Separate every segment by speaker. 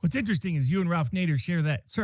Speaker 1: What's interesting is you and Ralph Nader share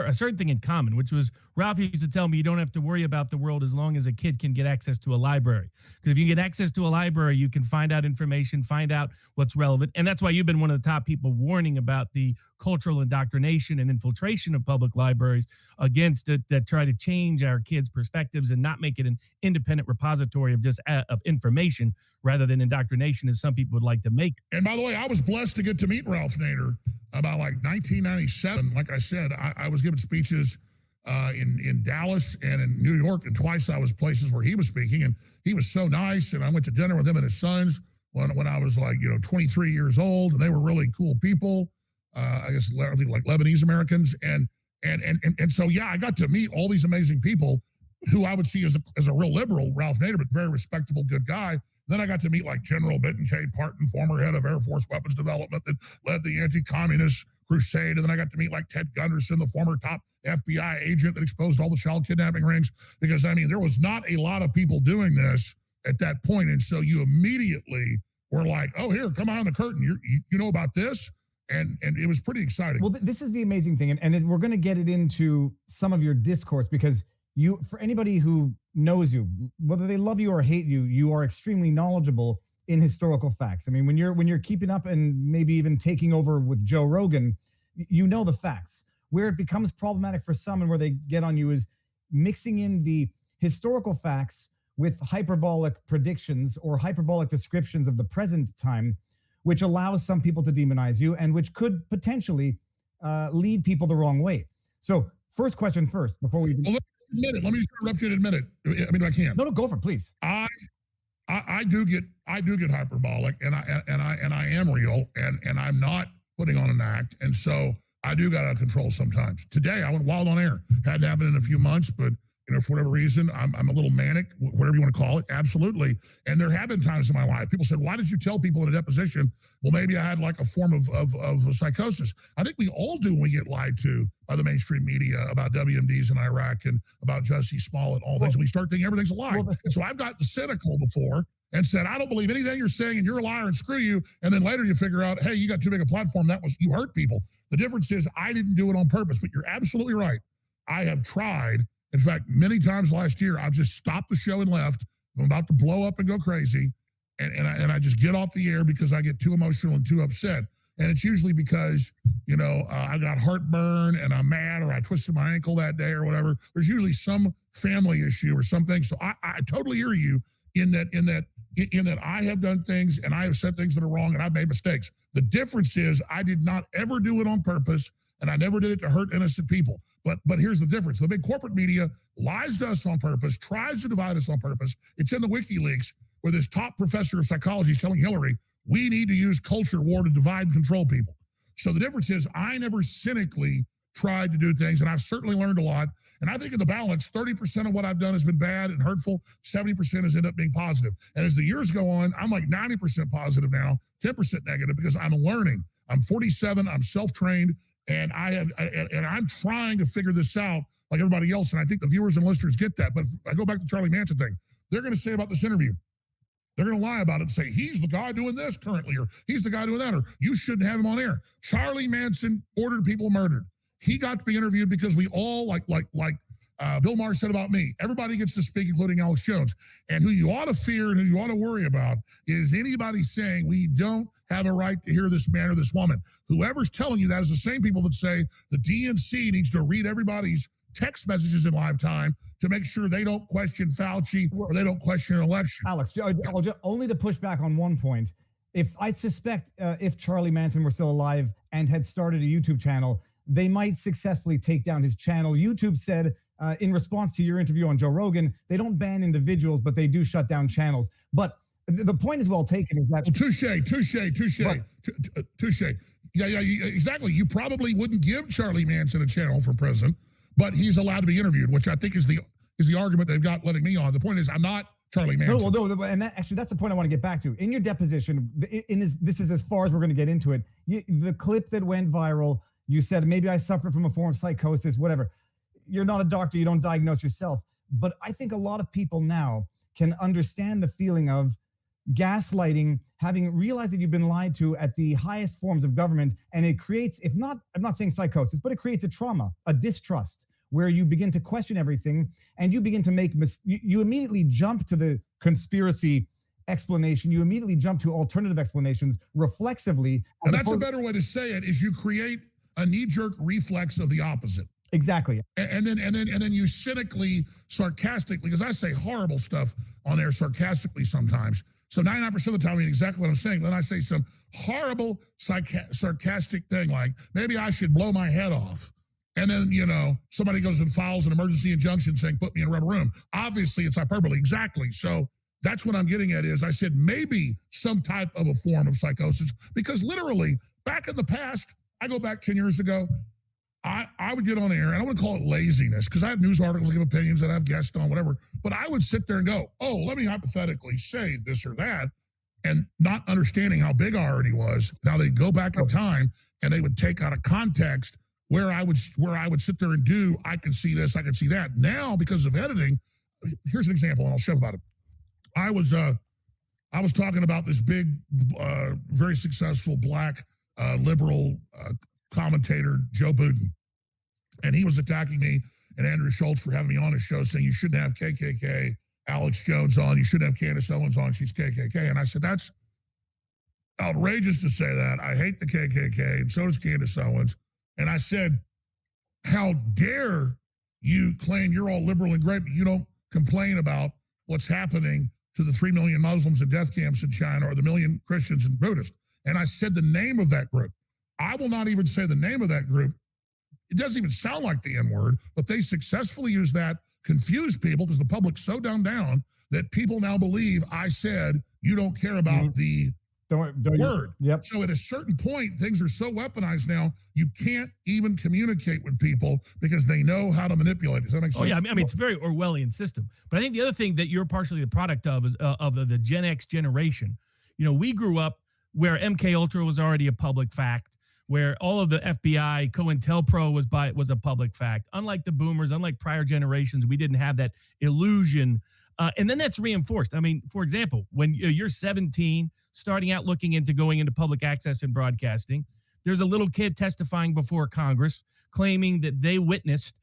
Speaker 1: a certain thing in common, which was Ralph used to tell me you don't have to worry about the world as long as a kid can get access to a library. Because if you get access to a library, you can find out information, find out what's relevant. And that's why you've been one of the top people warning about the cultural indoctrination and infiltration of public libraries against it, that try to change our kids' perspectives and not make it an independent repository of just of information rather than indoctrination, as some people would like to make it.
Speaker 2: And by the way, I was blessed to get to meet Ralph Nader about like 1997. Like I said, I was giving speeches in Dallas and in New York, and twice I was places where he was speaking, and he was so nice. And I went to dinner with him and his sons when I was like 23 years old, and they were really cool people. I guess like Lebanese Americans, and so yeah, I got to meet all these amazing people who I would see as a real liberal, Ralph Nader, but very respectable, good guy. Then I got to meet like General Benton K. Parton, former head of Air Force Weapons Development that led the anti-communist crusade. And then I got to meet like Ted Gunderson, the former top FBI agent that exposed all the child kidnapping rings. Because, I mean, there was not a lot of people doing this at that point. And so you immediately were like, oh, here, come on the curtain. You know about this? And it was pretty exciting.
Speaker 3: Well, this is the amazing thing. And we're going to get it into some of your discourse, because for anybody who knows you, whether they love you or hate you, you are extremely knowledgeable in historical facts. I mean, when you're keeping up and maybe even taking over with Joe Rogan, you know the facts. Where it becomes problematic for some and where they get on you is mixing in the historical facts with hyperbolic predictions or hyperbolic descriptions of the present time, which allows some people to demonize you and which could potentially lead people the wrong way. So first question first, before we...
Speaker 2: Let me just interrupt you in a minute. I mean, I can.
Speaker 3: No, go for it, please.
Speaker 2: I do get hyperbolic, and I am real, and I'm not putting on an act, and so I do got out of control sometimes. Today I went wild on air. Hadn't happened in a few months, but for whatever reason, I'm a little manic, whatever you want to call it. Absolutely. And there have been times in my life, people said, why did you tell people in a deposition? Well, maybe I had like a form of psychosis. I think we all do when we get lied to by the mainstream media about WMDs in Iraq and about Jussie Smollett, all things. We start thinking everything's a lie. And so I've gotten cynical before and said, I don't believe anything you're saying and you're a liar and screw you. And then later you figure out, hey, you got too big a platform. You hurt people. The difference is I didn't do it on purpose, but you're absolutely right. I have tried. In fact, many times last year, I've just stopped the show and left. I'm about to blow up and go crazy. And I just get off the air because I get too emotional and too upset. And it's usually because, I got heartburn and I'm mad, or I twisted my ankle that day or whatever. There's usually some family issue or something. So I totally hear you in that I have done things and I have said things that are wrong and I've made mistakes. The difference is I did not ever do it on purpose, and I never did it to hurt innocent people. But here's the difference. The big corporate media lies to us on purpose, tries to divide us on purpose. It's in the WikiLeaks where this top professor of psychology is telling Hillary, we need to use culture war to divide and control people. So the difference is I never cynically tried to do things, and I've certainly learned a lot. And I think in the balance, 30% of what I've done has been bad and hurtful. 70% has ended up being positive. And as the years go on, I'm like 90% positive now, 10% negative, because I'm learning. I'm 47, I'm self-trained, and I'm trying to figure this out like everybody else. And I think the viewers and listeners get that. But if I go back to the Charlie Manson thing, they're going to say about this interview, they're going to lie about it and say, he's the guy doing this currently, or he's the guy doing that, or you shouldn't have him on air. Charlie Manson ordered people murdered. He got to be interviewed because we all, like Bill Maher said about me, everybody gets to speak, including Alex Jones. And who you ought to fear and who you ought to worry about is anybody saying we don't have a right to hear this man or this woman. Whoever's telling you that is the same people that say the DNC needs to read everybody's text messages in live time to make sure they don't question Fauci or they don't question an election.
Speaker 3: Alex, only to push back on one point. I suspect if Charlie Manson were still alive and had started a YouTube channel, they might successfully take down his channel. YouTube said, in response to your interview on Joe Rogan, they don't ban individuals, but they do shut down channels. But the point is well taken. Is that
Speaker 2: touche. Yeah, exactly. You probably wouldn't give Charlie Manson a channel for president, but he's allowed to be interviewed, which I think is the argument they've got letting me on. The point is, I'm not Charlie Manson.
Speaker 3: No, and that's the point I want to get back to. In your deposition, this is as far as we're going to get into it. The clip that went viral, you said, maybe I suffered from a form of psychosis, whatever. You're not a doctor. You don't diagnose yourself. But I think a lot of people now can understand the feeling of gaslighting, having realized that you've been lied to at the highest forms of government. And it creates, if not, I'm not saying psychosis, but it creates a trauma, a distrust, where you begin to question everything and you begin to make, you immediately jump to the conspiracy explanation. You immediately jump to alternative explanations reflexively.
Speaker 2: And that's a better way to say it, is you create a knee-jerk reflex of the opposite.
Speaker 3: Exactly.
Speaker 2: And then you cynically, sarcastically, because I say horrible stuff on there sarcastically sometimes. So 99% of the time, I mean exactly what I'm saying. Then I say some horrible, sarcastic thing like, maybe I should blow my head off. And then, you know, somebody goes and files an emergency injunction saying, put me in a rubber room. Obviously, it's hyperbole. Exactly. So that's what I'm getting at is I said maybe some type of a form of psychosis, because literally back in the past, I go back 10 years ago, I would get on air, and I wouldn't call it laziness because I have news articles, I give opinions, and I have guests on, whatever. But I would sit there and go, oh, let me hypothetically say this or that, and not understanding how big I already was. Now they go back in time and they would take out of context where I would sit there and do, I can see this, I can see that. Now, because of editing, here's an example, and I'll show about it. I was talking about this big, very successful black liberal commentator, Joe Budden. And he was attacking me and Andrew Schultz for having me on his show, saying you shouldn't have KKK Alex Jones on, you shouldn't have Candace Owens on, she's KKK. And I said, that's outrageous to say that. I hate the KKK, and so does Candace Owens. And I said, how dare you claim you're all liberal and great, but you don't complain about what's happening to the 3 million Muslims in death camps in China or the million Christians and Buddhists. And I said the name of that group. I will not even say the name of that group. It doesn't even sound like the N-word, but they successfully use that, confuse people, because the public's so dumbed down that people now believe I said you don't care about the word.
Speaker 3: Yep.
Speaker 2: So at a certain point, things are so weaponized now, you can't even communicate with people because they know how to manipulate. Does that make sense?
Speaker 1: Oh, yeah. I mean, it's a very Orwellian system. But I think the other thing that you're partially the product of is of the Gen X generation. You know, we grew up where MK Ultra was already a public fact, where all of the FBI, COINTELPRO was a public fact. Unlike the boomers, unlike prior generations, we didn't have that illusion. And then that's reinforced. I mean, for example, when you're 17, starting out looking into going into public access and broadcasting, there's a little kid testifying before Congress claiming that they witnessed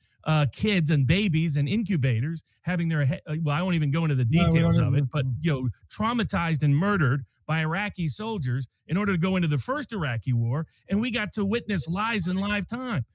Speaker 1: kids and babies and incubators having their head, well, I won't even go into the details of it, but, you know, traumatized and murdered by Iraqi soldiers in order to go into the first Iraqi war. And we got to witness lies in live time.